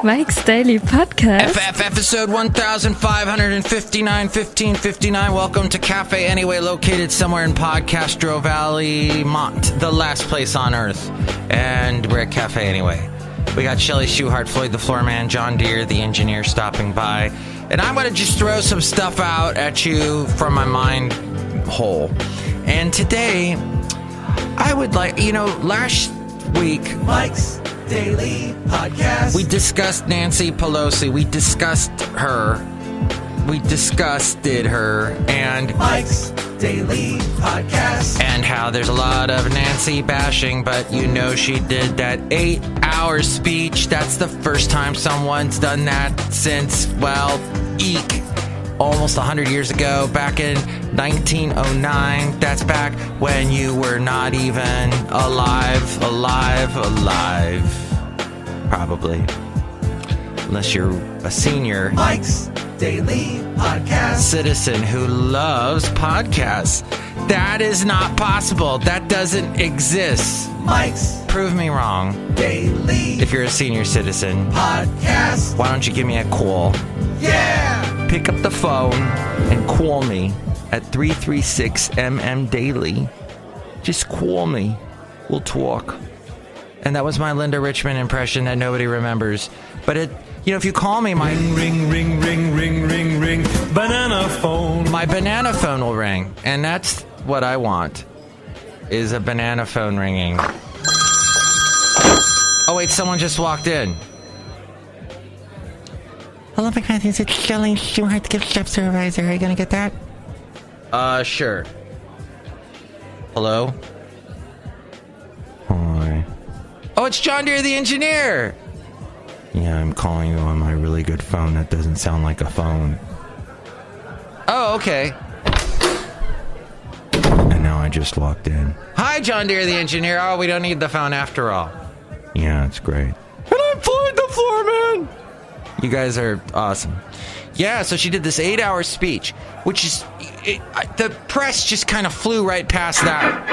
Mike's Daily Podcast. Episode 1559-1559. Welcome to Cafe Anyway, located somewhere in Podcastro Valley, Mont, the last place on earth. And we're at Cafe Anyway. We got Chely Shoehart, Floyd the Floorman, John Deere, the engineer, stopping by. And I'm going to just throw some stuff out at you from my mind hole. And today, I would like, last week, Mike's Daily Podcast. we discussed Nancy Pelosi. We discussed her. We disgusted her. And Mike's Daily Podcast. And how there's a lot of Nancy bashing, but she did that 8-hour speech. That's the first time someone's done that since, almost 100 years ago, back in 1909. That's back when you were not even alive. Probably. Unless you're a senior Mike's Daily Podcast. citizen who loves podcasts. That is not possible. That doesn't exist. Mike's Prove me wrong. Daily If you're a senior citizen, Podcast. why don't you give me a call? Yeah! Pick up the phone and call me at 336-MM Daily. Just call me. We'll talk. And that was my Linda Richmond impression that nobody remembers. But if you call me, Ring, banana phone. my banana phone will ring. And that's what I want, is a banana phone ringing. Oh, wait, someone just walked in. Hello, McManus. It's Chely Shoehart, gift shop supervisor. Are you gonna get that? Sure. Hello? Hi. Oh, it's John Deere, the engineer! Yeah, I'm calling you on my really good phone that doesn't sound like a phone. Oh, okay. And now I just walked in. Hi, John Deere, the engineer. Oh, we don't need the phone after all. Yeah, it's great. And I'm Floyd the Floorman! You guys are awesome. Yeah, so she did this 8-hour speech, which is... the press just kind of flew right past that.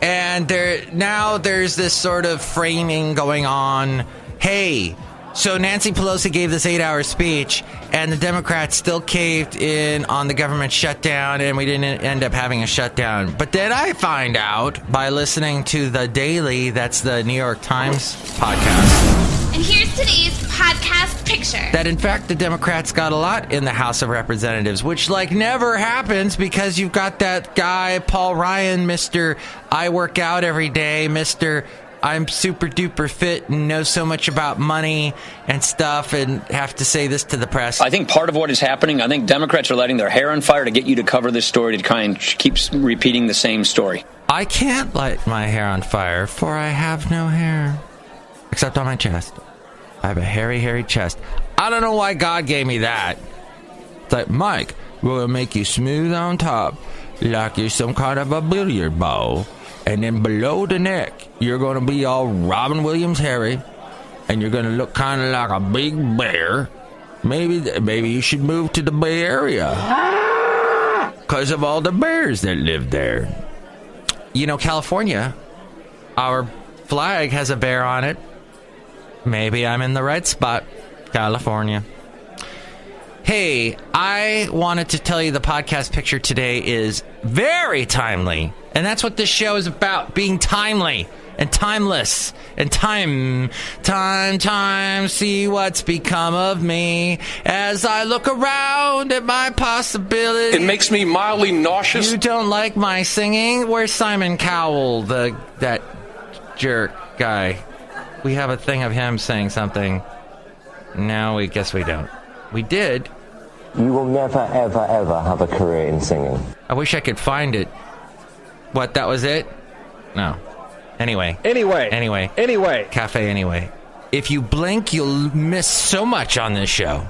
And there's this sort of framing going on. Hey, so Nancy Pelosi gave this 8-hour speech, and the Democrats still caved in on the government shutdown, and we didn't end up having a shutdown. But then I find out by listening to The Daily, that's the New York Times podcast, And here's today's podcast picture. that in fact the Democrats got a lot in the House of Representatives, which never happens because you've got that guy, Paul Ryan, Mr. I work out every day, Mr. I'm super duper fit and know so much about money and stuff and have to say this to the press. I think part of what is happening, I think Democrats are lighting their hair on fire to get you to cover this story, to kind of keep repeating the same story. I can't light my hair on fire, for I have no hair. Except on my chest. I have a hairy, hairy chest. I don't know why God gave me that. It's like, Mike, we're going to make you smooth on top, like you're some kind of a billiard ball. And then below the neck, you're going to be all Robin Williams hairy. And you're going to look kind of like a big bear. Maybe you should move to the Bay Area. Because of all the bears that live there. California, our flag has a bear on it. Maybe I'm in the right spot, California. Hey, I wanted to tell you the podcast picture today is very timely. And that's what this show is about, being timely and timeless. And time, see what's become of me as I look around at my possibilities. It makes me mildly nauseous. You don't like my singing? Where's Simon Cowell, that jerk guy? We have a thing of him saying something. No, we guess we don't. We did. You will never, ever, ever have a career in singing. I wish I could find it. What, that was it? No. Anyway. Cafe Anyway. If you blink, you'll miss so much on this show.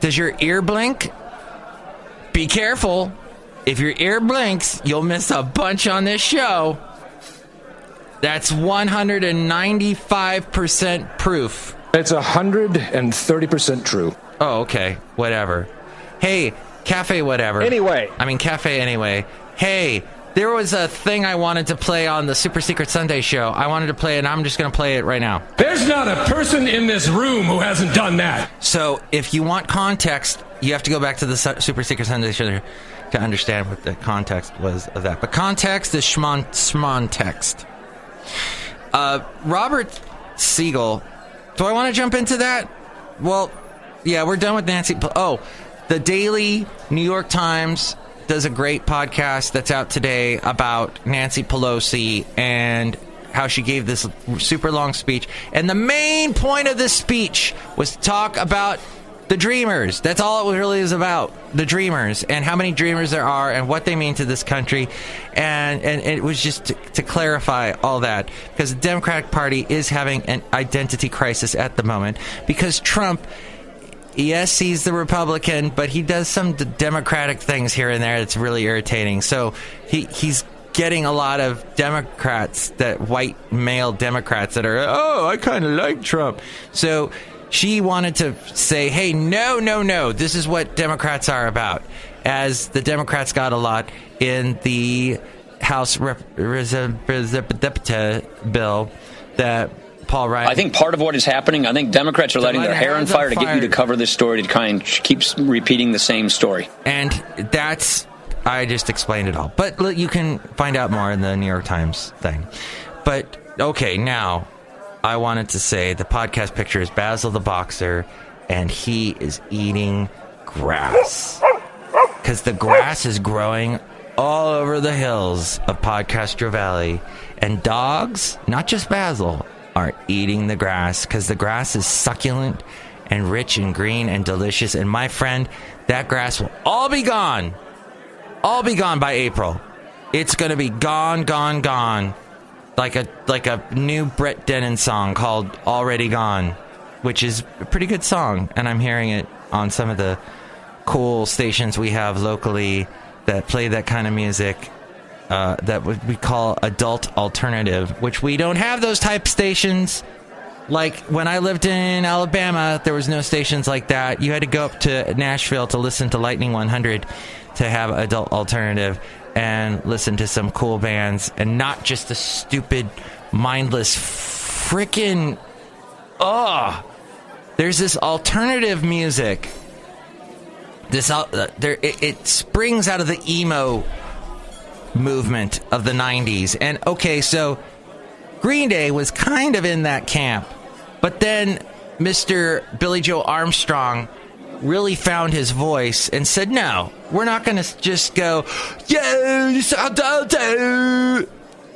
Does your ear blink? Be careful. If your ear blinks, you'll miss a bunch on this show. That's 195% proof. It's 130% true. Oh, okay. Whatever. Hey, Cafe whatever. Anyway. Cafe Anyway. Hey, There was a thing I wanted to play on the Super Secret Sunday show. I wanted to play it, and I'm just going to play it right now. There's not a person in this room who hasn't done that. So if you want context, you have to go back to the Super Secret Sunday show to understand what the context was of that. But context is schmon text. Robert Siegel. Do I want to jump into that? Well, yeah, we're done with Nancy. Oh, the Daily New York Times does a great podcast that's out today about Nancy Pelosi and how she gave this super long speech. And the main point of this speech was to talk about the Dreamers. That's all it really is about. The Dreamers and how many Dreamers there are and what they mean to this country. And it was just to clarify all that, because the Democratic Party is having an identity crisis at the moment because Trump... Yes, he's the Republican, but he does some Democratic things here and there that's really irritating. So he's getting a lot of Democrats, that white male Democrats that are, oh, I kind of like Trump. So she wanted to say, hey, no, this is what Democrats are about. As the Democrats got a lot in the House Representative bill that Paul Ryan. I think part of what is happening, I think Democrats are lighting their hair on fire to get you to cover this story, to kind of keeps repeating the same story. And that's, I just explained it all. But you can find out more in the New York Times thing. But, okay, now, I wanted to say the podcast picture is Basil the Boxer, and he is eating grass. Because the grass is growing all over the hills of Podcastro Valley. And dogs, not just Basil, are eating the grass because the grass is succulent and rich and green and delicious. And my friend, that grass will all be gone by April. It's going to be gone, like a new Brett Dennen song called Already Gone, which is a pretty good song, and I'm hearing it on some of the cool stations we have locally that play that kind of music. That we call adult alternative, which we don't have those type stations. Like when I lived in Alabama, there was no stations like that. You had to go up to Nashville to listen to Lightning 100 to have adult alternative and listen to some cool bands and not just the stupid, mindless frickin' there's this alternative music. It springs out of the emo movement of the 90s. And okay, so Green Day was kind of in that camp, but then Mr. Billy Joe Armstrong really found his voice and said, no, we're not going to just go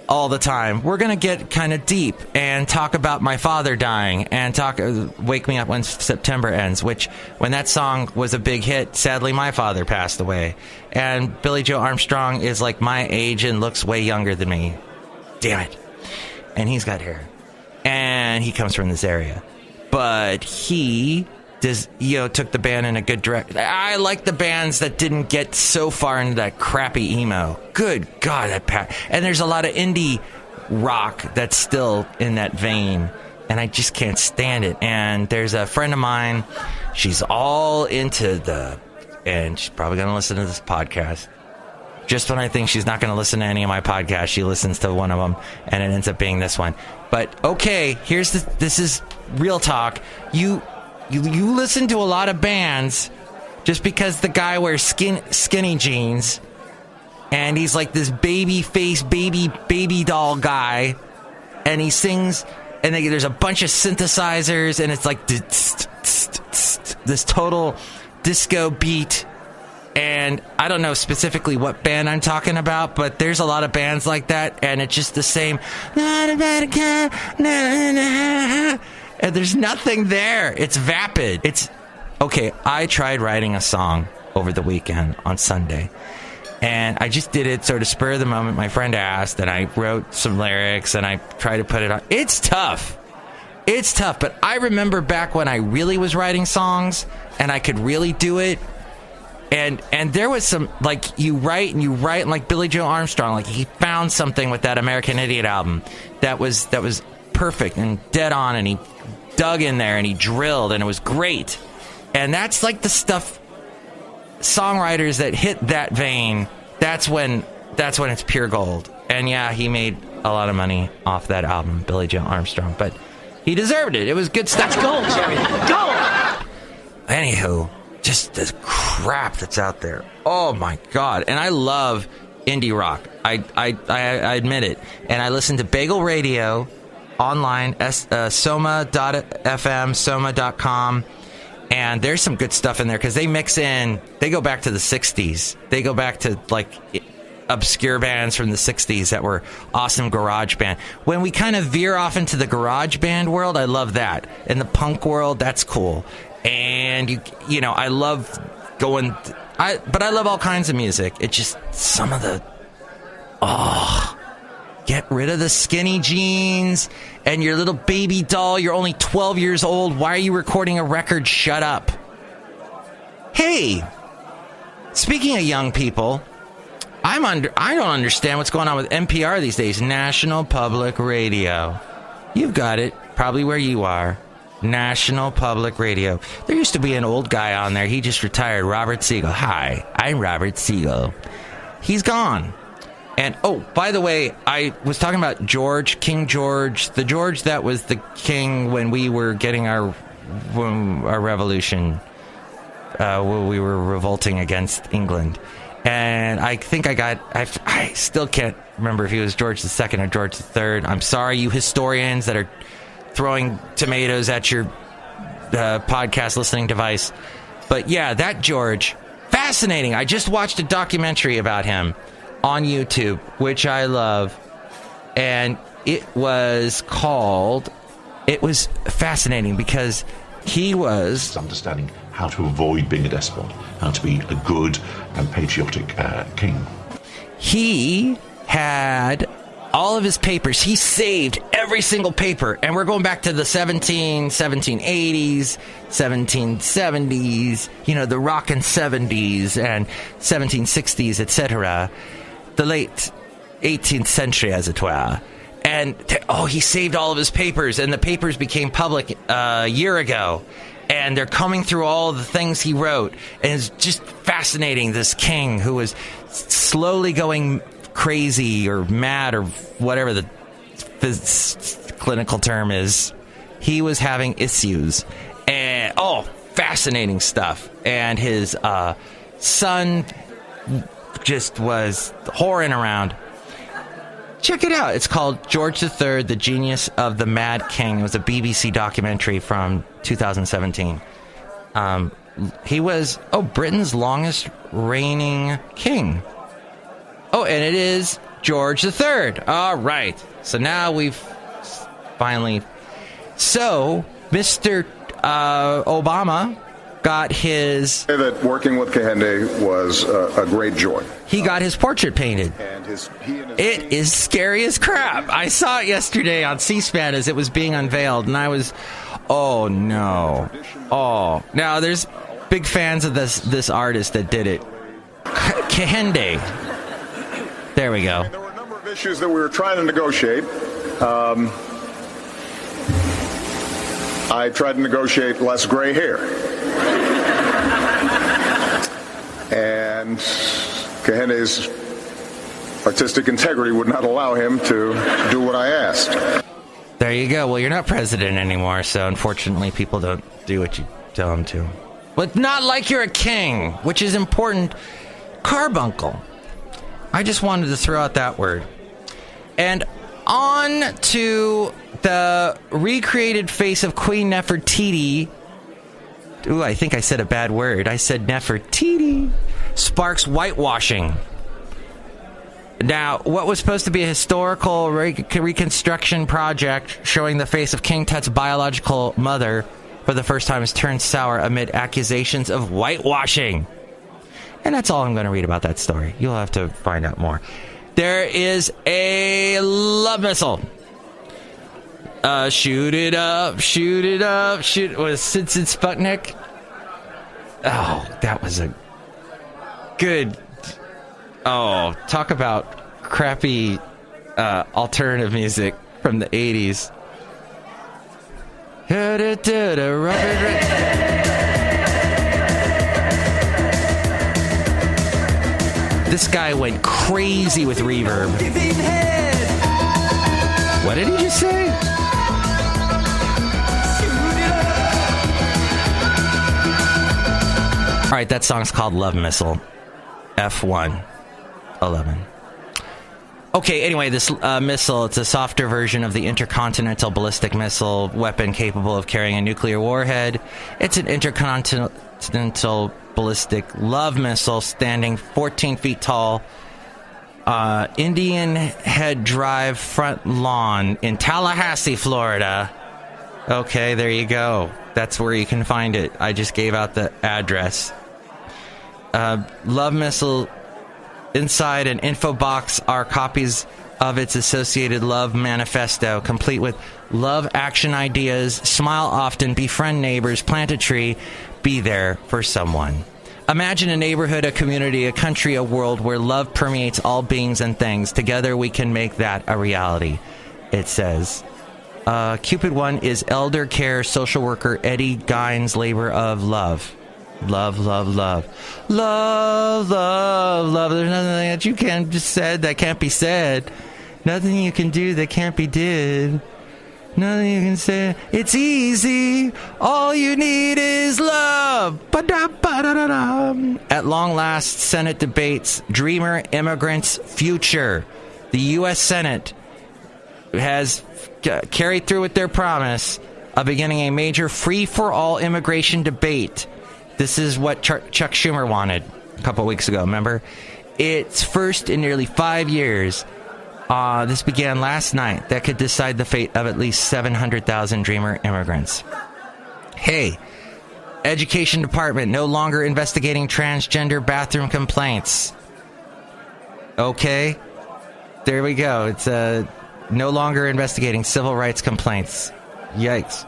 all the time. We're going to get kind of deep and talk about my father dying and talk Wake Me Up When September Ends, which when that song was a big hit, sadly my father passed away. And Billy Joe Armstrong is like my age and looks way younger than me. Damn it. And he's got hair. And he comes from this area. But he took the band in a good direction. I like the bands that didn't get so far into that crappy emo. Good God, and there's a lot of indie rock that's still in that vein, and I just can't stand it. And there's a friend of mine, she's all into and she's probably going to listen to this podcast. Just when I think she's not going to listen to any of my podcasts, she listens to one of them, and it ends up being this one. But okay, this is real talk. You listen to a lot of bands just because the guy wears skinny jeans and he's like this baby face, baby doll guy, and he sings, and there's a bunch of synthesizers, and it's like this total disco beat. And I don't know specifically what band I'm talking about, but there's a lot of bands like that, and it's just the same. And there's nothing there. It's vapid. Okay, I tried writing a song over the weekend on Sunday. And I just did it sort of spur of the moment. My friend asked, and I wrote some lyrics, and I tried to put it on. It's tough. But I remember back when I really was writing songs, and I could really do it. And there was some, like, you write, and like Billy Joe Armstrong, like he found something with that American Idiot album that was perfect and dead on, and he dug in there and he drilled, and it was great. And that's like the stuff, songwriters that hit that vein, that's when that's when it's pure gold. And yeah, he made a lot of money off that album, Billy Joe Armstrong, but he deserved it. It was good stuff. That's gold, Jerry. Gold! Anywho, just the crap that's out there. Oh my God. And I love indie rock. I admit it. And I listen to Bagel Radio online, soma.fm, soma.com. And there's some good stuff in there because they mix in, they go back to the 60s. They go back to like obscure bands from the 60s that were awesome garage band. When we kind of veer off into the garage band world, I love that. In the punk world, that's cool. And you know, I love going, but I love all kinds of music. It's just some of the, get rid of the skinny jeans and your little baby doll. You're only 12 years old. Why are you recording a record? Shut up. Hey, speaking of young people, I don't understand what's going on with NPR these days. National Public Radio. You've got it probably where you are. National Public Radio. There used to be an old guy on there. He just retired, Robert Siegel. Hi, I'm Robert Siegel. He's gone. And, oh, by the way, I was talking about King George, the George that was the king when we were getting our revolution, when we were revolting against England. And I think I still can't remember if he was George II or George III. I'm sorry, you historians that are throwing tomatoes at your podcast listening device. But yeah, that George, fascinating. I just watched a documentary about him on YouTube, which I love. And it was fascinating because he was understanding how to avoid being a despot, how to be a good and patriotic king. He had all of his papers. He saved every single paper. And we're going back to the 1780s, 1770s, you know, the rockin' 70s and 1760s, etc. The late 18th century, as it were. And, he saved all of his papers, and the papers became public a year ago. And they're coming through all the things he wrote. And it's just fascinating, this king who was slowly going crazy or mad or whatever the clinical term is. He was having issues. And, fascinating stuff. And his son just was whoring around. Check it out. It's called George III, The Genius of the Mad King. It was a BBC documentary from 2017. He was, Britain's longest reigning king. Oh, and it is George III. All right. So now we've finally... So, Mr. Obama got his... That working with Kehinde was a great joy. He got his portrait painted. It is scary as crap. I saw it yesterday on C-SPAN as it was being unveiled, and I was, oh no. Oh, now there's big fans of this artist that did it. Kehinde. There we go. There were a number of issues that we were trying to negotiate. I tried to negotiate less gray hair. And Kehinde's artistic integrity would not allow him to do what I asked. There you go. Well, you're not president anymore, so unfortunately people don't do what you tell them to. But not like you're a king, which is important. Carbuncle. I just wanted to throw out that word. And on to the recreated face of Queen Nefertiti. Ooh, I think I said a bad word. I said Nefertiti. Sparks whitewashing. Now, what was supposed to be a historical reconstruction project showing the face of King Tut's biological mother for the first time has turned sour amid accusations of whitewashing. And that's all I'm going to read about that story. You'll have to find out more. There is a love missile. Shoot it up, shoot it up, shoot... Was Sid Sputnik? Oh, that was a good... Oh, talk about crappy alternative music from the 80s. This guy went crazy with reverb. What did he just say? All right, that song's called Love Missile. F111. Okay, anyway, this missile, it's a softer version of the intercontinental ballistic missile weapon capable of carrying a nuclear warhead. It's an intercontinental ballistic love missile standing 14 feet tall. Indian Head Drive front lawn in Tallahassee, Florida. Okay, there you go. That's where you can find it. I just gave out the address. Love missile. Inside an info box are copies of its associated love manifesto, complete with love action ideas, smile often, befriend neighbors, plant a tree, be there for someone. Imagine a neighborhood, a community, a country, a world where love permeates all beings and things. Together we can make that a reality, it says. Cupid 1 is elder care social worker Eddie Gein's labor of love. Love, love, love. Love, love, love. There's nothing that you can just said that can't be said. Nothing you can do that can't be did. Nothing you can say. It's easy. All you need is love. Ba-da-ba-da-da-da. At long last, Senate debates Dreamer Immigrants' Future. The U.S. Senate has carried through with their promise of beginning a major free-for-all immigration debate. This is what Chuck Schumer wanted a couple weeks ago, remember? It's first in nearly 5 years. This began last night. That could decide the fate of at least 700,000 Dreamer immigrants. Hey, Education Department no longer investigating transgender bathroom complaints. Okay, there we go. It's no longer investigating civil rights complaints. Yikes.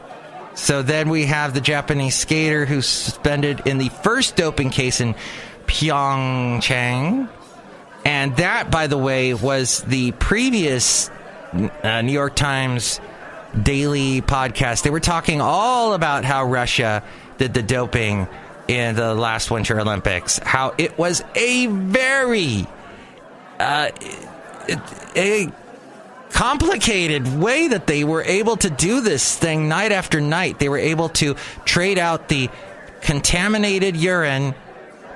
So then we have the Japanese skater who's suspended in the first doping case in Pyeongchang. And that, by the way, was the previous New York Times daily podcast. They were talking all about how Russia did the doping in the last Winter Olympics. How it was a very complicated way that they were able to do this thing night after night. They were able to trade out the contaminated urine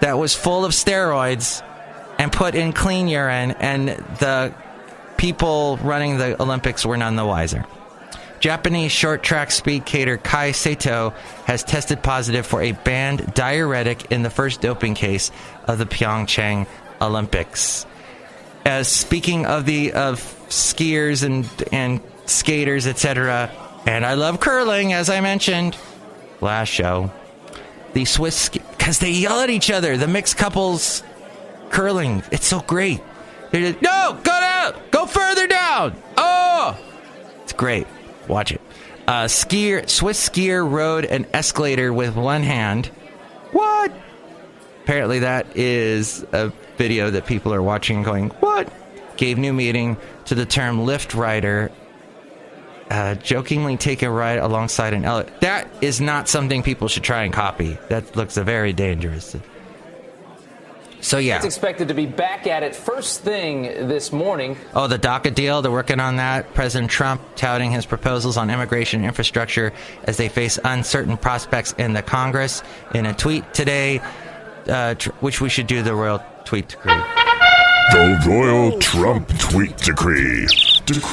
that was full of steroids and put in clean urine, and the people running the Olympics were none the wiser. Japanese short track speed skater Kai Sato has tested positive for a banned diuretic in the first doping case of the Pyeongchang Olympics. Speaking of skiers and skaters, etc., and I love curling, as I mentioned last show. The Swiss, because they yell at each other, the mixed couples curling, it's so great. They're just, no, go down, go further down. Oh, it's great. Watch it. Swiss skier rode an escalator with one hand. What? Apparently that is a video that people are watching and going, what? Gave new meaning to the term lift rider. Jokingly take a ride alongside an elevator. That is not something people should try and copy. That looks very dangerous. So, yeah. It's expected to be back at it first thing this morning. Oh, the DACA deal. They're working on that. President Trump touting his proposals on immigration and infrastructure as they face uncertain prospects in the Congress. In a tweet today, which we should do the royal tweet decree. The royal Trump tweet decree.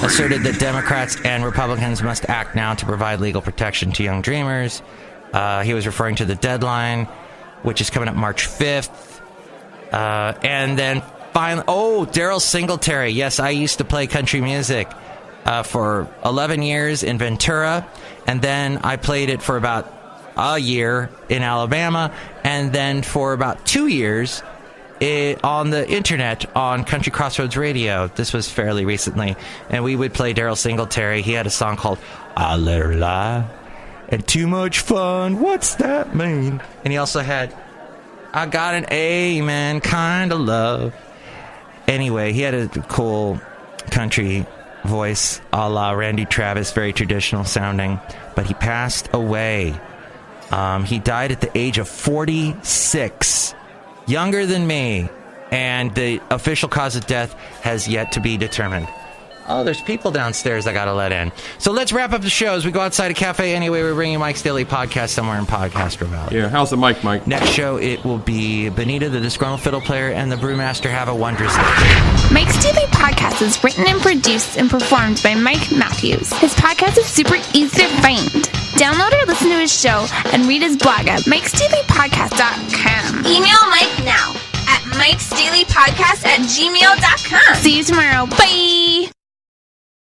Asserted that Democrats and Republicans must act now to provide legal protection to young dreamers. He was referring to the deadline, which is coming up March 5th. And then finally, Daryl Singletary. Yes, I used to play country music for 11 years in Ventura, and then I played it for about a year in Alabama, and then for about 2 years on the internet on Country Crossroads Radio. This was fairly recently, and we would play Daryl Singletary. He had a song called I Let Her Lie and Too Much Fun. What's that mean? And he also had I Got an Amen Kind of Love. Anyway, he had a cool country voice a la Randy Travis, very traditional sounding, but he passed away. He died at the age of 46, younger than me, and the official cause of death has yet to be determined. Oh, there's people downstairs I gotta let in. So let's wrap up the show as we go outside a cafe. Anyway, we're bringing Mike's Daily Podcast somewhere in Podcaster Valley. Yeah, how's the mic, Mike? Next show, it will be Benita, the Disgruntled Fiddle Player, and the Brewmaster. Have a wondrous day. Mike's Daily Podcast is written and produced and performed by Mike Matthews. His podcast is super easy to find. Download or listen to his show and read his blog at MIKEs-DAILY-PODCAST.com. Email Mike now at MIKEs-DAILY-PODCAST@gmail.com. See you tomorrow. Bye!